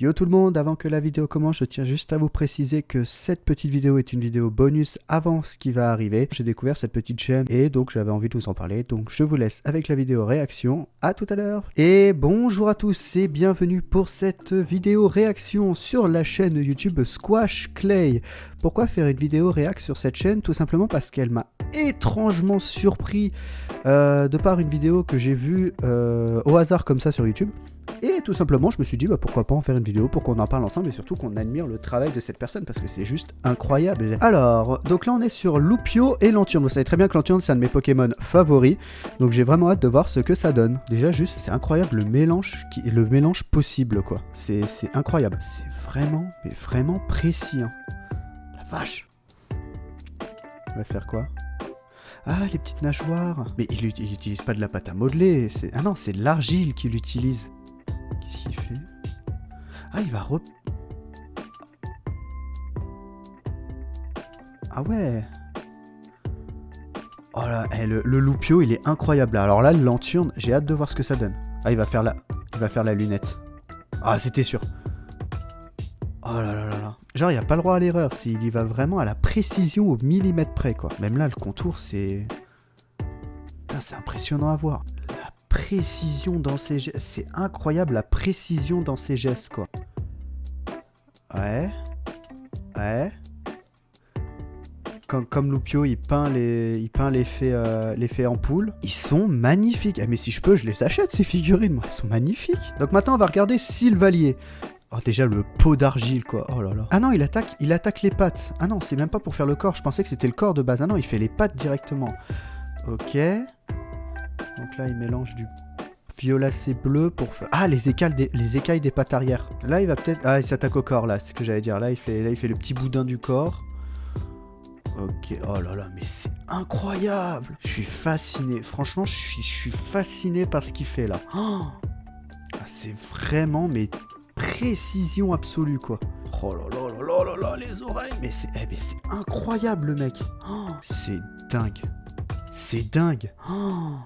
Yo tout le monde, avant que la vidéo commence, je tiens juste à vous préciser que cette petite vidéo est une vidéo bonus avant ce qui va arriver. J'ai découvert cette petite chaîne et donc j'avais envie de vous en parler. Donc je vous laisse avec la vidéo réaction. À tout à l'heure. Et bonjour à tous et bienvenue pour cette vidéo réaction sur la chaîne YouTube Squash Clay. Pourquoi faire une vidéo réac sur cette chaîne? Tout simplement parce qu'elle m'a étrangement surpris de par une vidéo que j'ai vue au hasard comme ça sur YouTube. Et tout simplement, je me suis dit, pourquoi pas en faire une vidéo pour qu'on en parle ensemble et surtout qu'on admire le travail de cette personne parce que c'est juste incroyable. Alors, donc là on est sur Loupio et Lanturne. Vous savez très bien que Lanturne c'est un de mes Pokémon favoris, donc j'ai vraiment hâte de voir ce que ça donne. Déjà juste, c'est incroyable le mélange possible quoi. C'est incroyable. C'est vraiment, mais vraiment précis. Hein. La vache. On va faire quoi? Ah, les petites nageoires. Mais il utilise pas de la pâte à modeler. Ah non, c'est de l'argile qu'il utilise. Qu'est-ce qu'il fait? Ah, il va Ah ouais. Oh là, le Loupio, il est incroyable. Alors là, le Lanturne, j'ai hâte de voir ce que ça donne. Ah, il va faire la lunette. Ah, c'était sûr. Oh là là là là. Genre, il n'y a pas le droit à l'erreur. Il y va vraiment à la précision au millimètre près, quoi. Même là, le contour, c'est... Putain, c'est impressionnant à voir. La précision dans ses gestes. C'est incroyable, la précision dans ses gestes, quoi. Ouais. Ouais. Comme Loupio, il peint l'effet ampoule. Ils sont magnifiques. Ah, mais si je peux, je les achète, ces figurines. Moi, elles sont magnifiques. Donc maintenant, on va regarder Sylvalier. Oh, déjà le pot d'argile quoi, oh là là. Ah non, il attaque les pattes. Ah non, c'est même pas pour faire le corps, je pensais que c'était le corps de base. Ah non, il fait les pattes directement. Ok. Donc là, il mélange du violacé bleu pour faire... Ah, les écailles des pattes arrière. Là, il va peut-être... Ah, il s'attaque au corps, là, c'est ce que j'allais dire. Là, il fait le petit boudin du corps. Ok, oh là là, mais c'est incroyable. Je suis fasciné. Franchement, je suis fasciné par ce qu'il fait, là. Oh ah, c'est vraiment, mais... précision absolue quoi. Oh là là là là là là, les oreilles. Mais c'est incroyable le mec. Oh, c'est dingue. C'est dingue. Oh,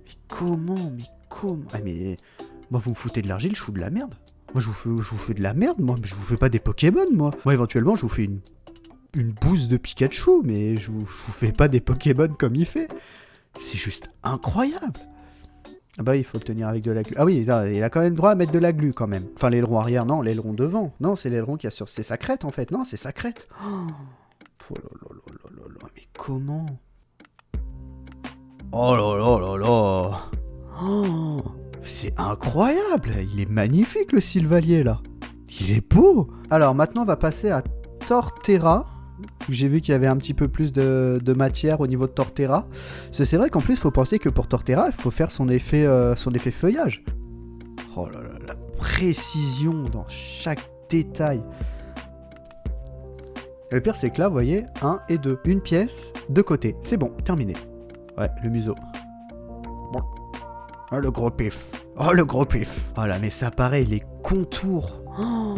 mais comment? Ah mais moi vous me foutez de l'argile, je fous de la merde. Moi je vous fais de la merde moi, mais je vous fais pas des Pokémon moi. Moi éventuellement je vous fais une bouse de Pikachu, mais je vous fais pas des Pokémon comme il fait. C'est juste incroyable. Ah bah il faut le tenir avec de la glu. Ah oui, il a quand même droit à mettre de la glu quand même. Enfin l'aileron arrière, non, l'aileron devant. Non, c'est l'aileron qui a sur... C'est sa crête en fait, non, c'est sa crête. Oh là là là là là là, mais comment? Oh là là là là. Oh, c'est incroyable. Il est magnifique le Sylvalier là. Il est beau. Alors maintenant on va passer à Torterra. J'ai vu qu'il y avait un petit peu plus de matière au niveau de Torterra. C'est vrai qu'en plus, il faut penser que pour Torterra, il faut faire son effet feuillage. Oh là là, la précision dans chaque détail. Le pire, c'est que là, vous voyez, 1 et 2. Une pièce, de côté. C'est bon, terminé. Ouais, le museau. Bon. Oh, le gros pif. Oh, le gros pif. Oh là, mais ça pareil, les contours. Oh.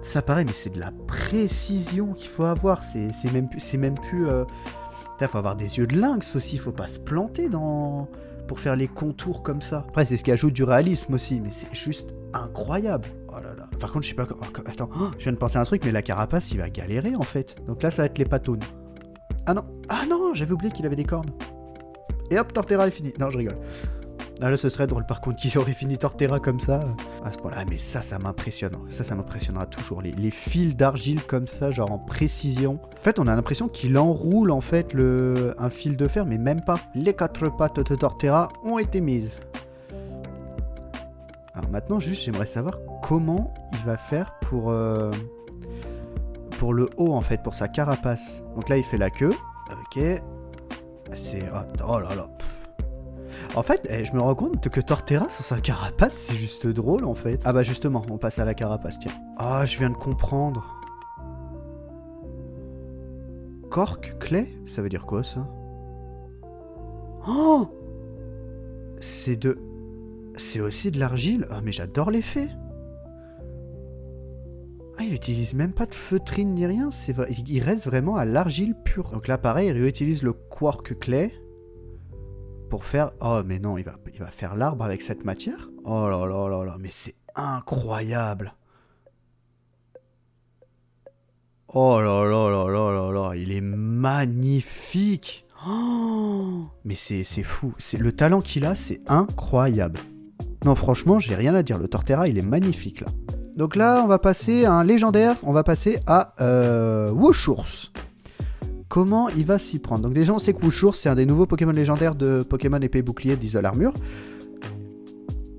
Ça paraît, mais c'est de la précision qu'il faut avoir. C'est même plus. Il faut avoir des yeux de lynx aussi. Faut pas se planter pour faire les contours comme ça. Après, c'est ce qui ajoute du réalisme aussi, mais c'est juste incroyable. Oh là là. Par contre, je sais pas. Attends, je viens de penser à un truc, mais la carapace, il va galérer en fait. Donc là, ça va être les pataunes. Ah non, j'avais oublié qu'il avait des cornes. Et hop, Torterra est fini. Non, je rigole. Ah là, ce serait drôle par contre qu'il aurait fini Torterra comme ça. À ce point-là, mais ça m'impressionne. Ça m'impressionnera toujours. Les fils d'argile comme ça, genre en précision. En fait, on a l'impression qu'il enroule en fait un fil de fer, mais même pas. Les 4 pattes de Torterra ont été mises. Alors maintenant, juste, j'aimerais savoir comment il va faire pour le haut en fait, pour sa carapace. Donc là, il fait la queue. Ok. C'est... Oh là là. En fait, je me rends compte que Torterra sur sa carapace, c'est juste drôle en fait. Ah bah justement, on passe à la carapace, tiens. Ah, je viens de comprendre. Cork Clay? Ça veut dire quoi ça? Oh! C'est aussi de l'argile? Ah mais j'adore l'effet. Ah, il utilise même pas de feutrine ni rien, c'est vrai. Il reste vraiment à l'argile pure. Donc là pareil, il réutilise le Quark Clay pour faire... Oh mais non, il va faire l'arbre avec cette matière. Oh là là là là, mais c'est incroyable. Oh là là là là là là, il est magnifique. Oh, mais c'est fou. Le talent qu'il a, c'est incroyable. Non, franchement, j'ai rien à dire. Le Torterra, il est magnifique là. Donc là, on va passer à un légendaire. On va passer à Wushours. Comment il va s'y prendre? Donc déjà, on sait que Wushours, c'est un des nouveaux Pokémon légendaires de Pokémon épée bouclier d'Isole Armure.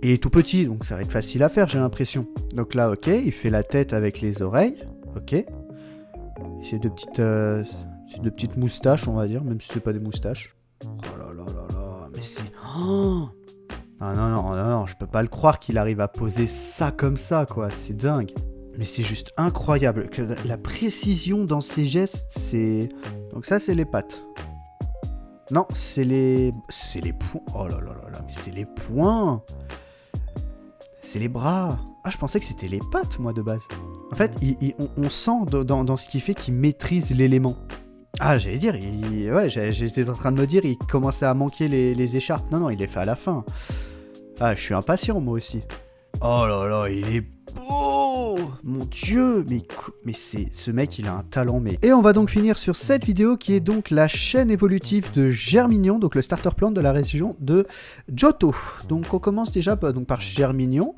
Et il est tout petit, donc ça va être facile à faire, j'ai l'impression. Donc là, ok, il fait la tête avec les oreilles. Ok. C'est de petites moustaches, on va dire, même si c'est pas des moustaches. Oh là là là là, mais c'est... Oh non, non, non, non, non, je peux pas le croire qu'il arrive à poser ça comme ça, quoi. C'est dingue. Mais c'est juste incroyable. La précision dans ses gestes, c'est... Donc ça, c'est les pattes. Non, c'est les poings. Oh là là là là, mais c'est les poings. C'est les bras. Ah, je pensais que c'était les pattes, moi, de base. En fait, on sent dans ce qu'il fait qu'il maîtrise l'élément. Ah, j'allais dire, ouais, j'étais en train de me dire, il commençait à manquer les écharpes. Non, non, il les fait à la fin. Ah, je suis impatient, moi aussi. Oh là là, il est beau. Mon Dieu, mais ce mec, il a un talent, mais... Et on va donc finir sur cette vidéo qui est donc la chaîne évolutive de Germignon, donc le starter plant de la région de Johto. Donc on commence déjà par Germignon.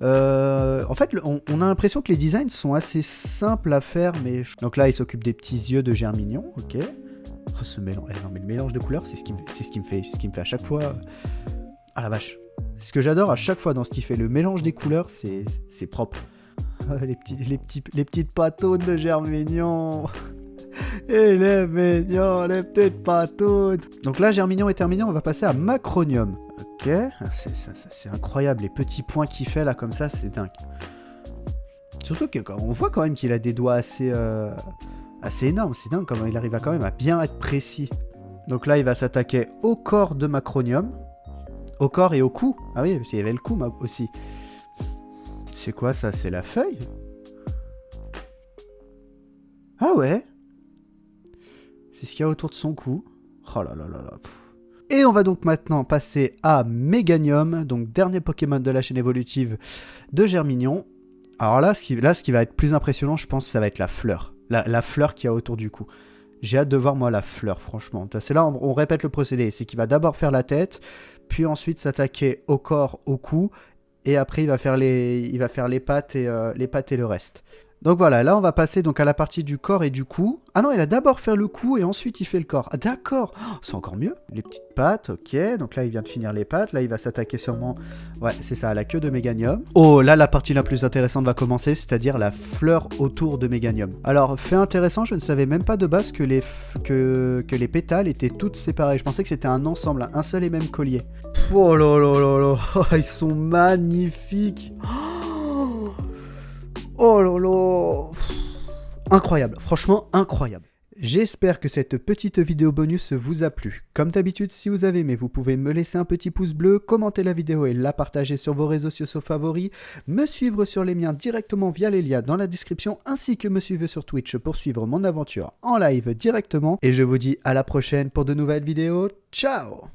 En fait, on a l'impression que les designs sont assez simples à faire, mais... Donc là, il s'occupe des petits yeux de Germignon, ok. Oh, ce mélange... non, mais le mélange de couleurs, c'est ce qui me fait à chaque fois... Ah la vache. Ce que j'adore à chaque fois dans ce qu'il fait, le mélange des couleurs, c'est propre. Les petites patounes de Germignon. Et les mignons, les petites patounes. Donc là, Germignon est terminé, on va passer à Macronium. Ok, c'est incroyable, les petits points qu'il fait là comme ça, c'est dingue. Surtout qu'on voit quand même qu'il a des doigts assez énormes, c'est dingue comment il arrive quand même à bien être précis. Donc là, il va s'attaquer au corps de Macronium. Au corps et au cou. Ah oui, parce qu'il y avait le cou aussi. C'est quoi ça? C'est la feuille? Ah ouais. C'est ce qu'il y a autour de son cou. Oh là là là là. Et on va donc maintenant passer à Meganium, donc dernier Pokémon de la chaîne évolutive de Germignon. Alors là, ce qui va être plus impressionnant, je pense, ça va être la fleur. La fleur qu'il y a autour du cou. J'ai hâte de voir, moi, la fleur, franchement. C'est là, on répète le procédé. C'est qu'il va d'abord faire la tête, puis ensuite s'attaquer au corps, au cou, et après, il va faire les pattes et le reste. Donc voilà, là, on va passer donc à la partie du corps et du cou. Ah non, il a d'abord fait le cou et ensuite il fait le corps. Ah d'accord, oh, c'est encore mieux. Les petites pattes, ok. Donc là, il vient de finir les pattes. Là, il va s'attaquer sûrement... Ouais, c'est ça, à la queue de Meganium. Oh, là, la partie la plus intéressante va commencer, c'est-à-dire la fleur autour de Meganium. Alors, fait intéressant, je ne savais même pas de base que les pétales étaient toutes séparées. Je pensais que c'était un ensemble, un seul et même collier. Oh là là là là, oh, ils sont magnifiques. Oh là là. Incroyable, franchement incroyable. J'espère que cette petite vidéo bonus vous a plu. Comme d'habitude, si vous avez aimé, vous pouvez me laisser un petit pouce bleu, commenter la vidéo et la partager sur vos réseaux sociaux favoris, me suivre sur les miens directement via les liens dans la description, ainsi que me suivre sur Twitch pour suivre mon aventure en live directement. Et je vous dis à la prochaine pour de nouvelles vidéos. Ciao!